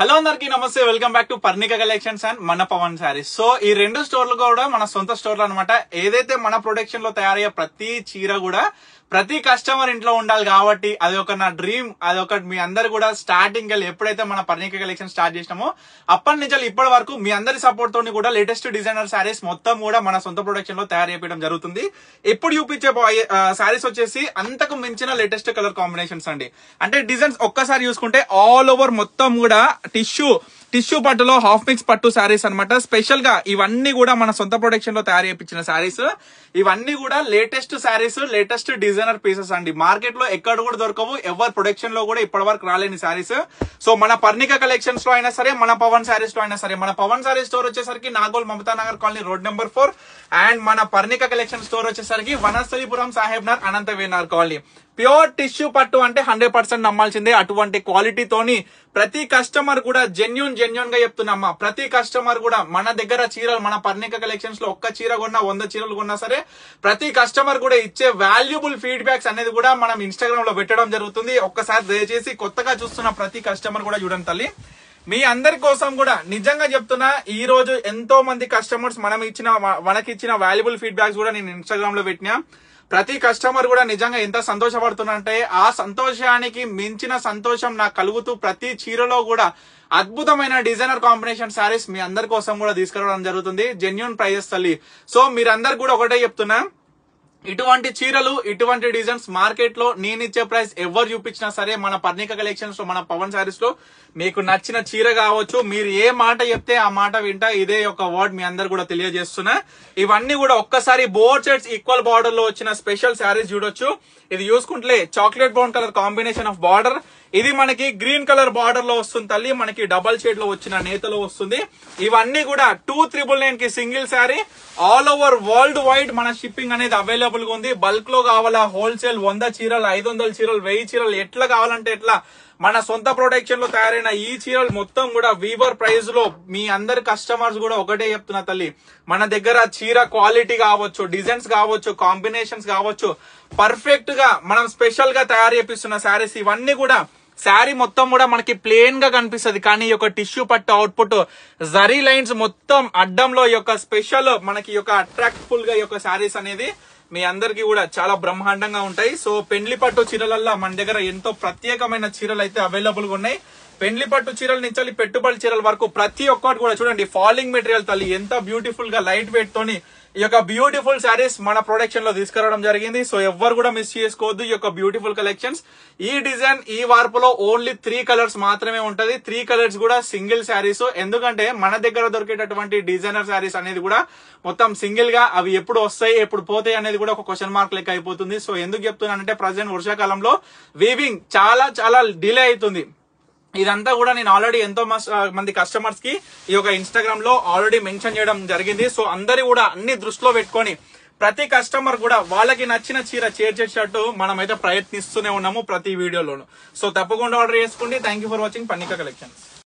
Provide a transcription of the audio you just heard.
Hello అందరికి నమస్తే, welcome back to Parnika collections and మన పవన్ సారీస్. సో ఈ రెండు స్టోర్లు కూడా మన సొంత స్టోర్లు అనమాట. ఏదైతే మన ప్రొడక్షన్ లో తయారయ్యే ప్రతి చీర కూడా ప్రతి కస్టమర్ ఇంట్లో ఉండాలి కాబట్టి అది ఒక నా డ్రీమ్. అది ఒక మీ అందరు కూడా స్టార్టింగ్ ఎప్పుడైతే మన పర్ణిక కలెక్షన్ స్టార్ట్ చేసినామో అప్పటి నుంచి ఇప్పటి వరకు మీ అందరి సపోర్ట్ తోని కూడా లేటెస్ట్ డిజైనర్ సారీస్ మొత్తం కూడా మన సొంత ప్రొడక్షన్ లో తయారు చేయడం జరుగుతుంది. ఇప్పుడు చూపించే సారీస్ వచ్చేసి అంతకు మించిన లేటెస్ట్ కలర్ కాంబినేషన్స్ అండి. అంటే డిజైన్స్ ఒక్కసారి చూసుకుంటే ఆల్ ఓవర్ మొత్తం కూడా టిష్యూ పట్టులో హాఫ్ మిక్స్ పట్టు సారీస్ అనమాట. స్పెషల్ గా ఇవన్నీ కూడా మన సొంత ప్రొడక్షన్ లో తయారు చేయించిన సారీస్. ఇవన్నీ కూడా latest saris, latest designer pieces అండి. మార్కెట్ లో ఎక్కడ కూడా దొరకవు, ఎవరి ప్రొడక్షన్ లో కూడా ఇప్పటి వరకు రాలేని సారీస్. సో మన పర్ణిక కలెక్షన్స్ లో అయినా సరే, మన పవన్ సారీస్ లో అయినా సరే, మన పవన్ సారీస్ స్టోర్ వచ్చేసరికి Nagole Mamata Nagar colony road number 4 and మన పర్ణిక కలెక్షన్ స్టోర్ వచ్చేసరికి Vanasthalipuram Saheb Nagar Anantavenar colony. Pure tissue పట్టు అంటే 100% నమ్మాల్సిందే. అటువంటి క్వాలిటీతోని ప్రతి కస్టమర్ కూడా జెన్యున్ గా చెప్తున్నామ్మా. ప్రతి కస్టమర్ కూడా మన దగ్గర చీరలు, మన పర్ణిక కలెక్షన్స్ లో ఒక్క చీర కొన్నా 100 చీరలు కొన్నా సరే ప్రతి కస్టమర్ కూడా ఇచ్చే వాల్యుబుల్ ఫీడ్బ్యాక్స్ అనేది కూడా మనం ఇన్స్టాగ్రామ్ లో పెట్టడం జరుగుతుంది. ఒక్కసారి దయచేసి కొత్తగా చూస్తున్న ప్రతి కస్టమర్ కూడా చూడండి తల్లి. మీ అందరి కోసం కూడా నిజంగా చెప్తున్నా, ఈ రోజు ఎంతో మంది కస్టమర్స్ మనకిచ్చిన వాల్యుబుల్ ఫీడ్బ్యాక్స్ కూడా నేను ఇన్స్టాగ్రామ్ లో పెట్టినా. ప్రతి కస్టమర్ కూడా నిజంగా ఎంత సంతోషపడుతున్నారంటే ఆ సంతోషానికి మించిన సంతోషం నాకు కలుగుతూ ప్రతి చీరలో కూడా అద్భుతమైన డిజైనర్ కాంబినేషన్ సారీస్ మీ అందరి కోసం కూడా తీసుకురావడం జరుగుతుంది. జెన్యున్ ప్రైజెస్ తల్లి. సో మీరందరు కూడా ఒకటే చెప్తున్నా, ఇటువంటి చీరలు, ఇటువంటి డిజైన్స్ మార్కెట్ లో నేను ఇచ్చే ప్రైస్ ఎవరు చూపించినా సరే మన పర్ణిక కలెక్షన్స్ లో, మన పవన్ సారీస్ లో మీకు నచ్చిన చీర కావచ్చు, మీరు ఏ మాట చెప్తే ఆ మాట వింటా. ఇదే ఒక వర్డ్ మీ అందరు కూడా తెలియజేస్తున్నా. ఇవన్నీ కూడా ఒక్కసారి బోత్ సైడ్స్ ఈక్వల్ బార్డర్ లో వచ్చిన స్పెషల్ సారీస్ చూడొచ్చు. ఇది చూసుకుంటే chocolate brown colour combination of border. ఇది మనకి గ్రీన్ కలర్ బార్డర్ లో వస్తుంది తల్లి. మనకి డబల్ షేడ్ లో వచ్చిన నేతలో వస్తుంది. ఇవన్నీ కూడా 299 కి single sari. All over world wide మన షిప్పింగ్ అనేది అవైలబుల్ గా ఉంది. బల్క్ లో కావాలా, హోల్సేల్ 100 చీరలు, 500 చీరలు, 1000 చీరలు ఎట్లా కావాలంటే ఎట్లా మన సొంత ప్రొడక్షన్ లో తయారైన ఈ చీరలు మొత్తం కూడా వీవర్ ప్రైస్ లో మీ అందరి కస్టమర్స్ కూడా ఒకటే చెప్తున్నా తల్లి, మన దగ్గర చీర క్వాలిటీ కావచ్చు, డిజైన్స్ కావచ్చు, కాంబినేషన్స్ కావచ్చు, పర్ఫెక్ట్ గా మనం స్పెషల్ గా తయారు చేపిస్తున్న శారీస్. ఇవన్నీ కూడా శారీ మొత్తం కూడా మనకి ప్లేన్ గా కనిపిస్తుంది, కానీ ఈ యొక్క టిష్యూ పట్టు అవుట్పుట్ జరీ లైన్స్ మొత్తం అడ్డంలో ఈ యొక్క స్పెషల్ మనకి ఈ యొక్క అట్రాక్టివ్ఫుల్ గా ఈ యొక్క శారీస్ అనేది మీ అందరికి కూడా చాలా బ్రహ్మాండంగా ఉంటాయి. సో పెండ్లి పట్టు చీరలల్లో మన దగ్గర ఎంతో ప్రత్యేకమైన చీరలు అయితే అవైలబుల్ గా ఉన్నాయి. పెండ్లి పట్టు చీరల నుంచి పెట్టుబడి చీరల వరకు ప్రతి ఒక్కటి కూడా చూడండి. ఫాలింగ్ మెటీరియల్ తల్లి ఎంత బ్యూటిఫుల్ గా లైట్ వెయిట్ తోని ఈ యొక్క బ్యూటిఫుల్ శారీస్ మన ప్రొడక్షన్ లో తీసుకురావడం జరిగింది. సో ఎవ్వరు కూడా మిస్ చేసుకోవద్దు ఈ యొక్క బ్యూటిఫుల్ కలెక్షన్స్. ఈ డిజైన్, ఈ వార్పులో ఓన్లీ 3 కలర్స్ మాత్రమే ఉంటది. 3 కలర్స్ కూడా సింగిల్ శారీస్. ఎందుకంటే మన దగ్గర దొరికేటటువంటి డిజైనర్ శారీస్ అనేది కూడా మొత్తం సింగిల్ గా, అవి ఎప్పుడు వస్తాయి ఎప్పుడు పోతాయి అనేది కూడా ఒక క్వశ్చన్ మార్క్ లెక్క అయిపోతుంది. సో ఎందుకు చెప్తున్నానంటే ప్రజెంట్ వర్షాకాలంలో వీవింగ్ చాలా డిలే అవుతుంది. ఇదంతా కూడా నేను ఆల్రెడీ ఎంతో మంది కస్టమర్స్ కి ఈ యొక్క ఇన్స్టాగ్రామ్ లో ఆల్రెడీ మెన్షన్ చేయడం జరిగింది. సో అందరి కూడా అన్ని దృష్టిలో పెట్టుకొని ప్రతి కస్టమర్ కూడా వాళ్ళకి నచ్చిన చీర చేర్చేటట్టు మనమైతే ప్రయత్నిస్తూనే ఉన్నాము ప్రతి వీడియోలోను. సో తప్పకుండా ఆర్డర్ చేసుకోండి. Thank you for watching Parnika collections.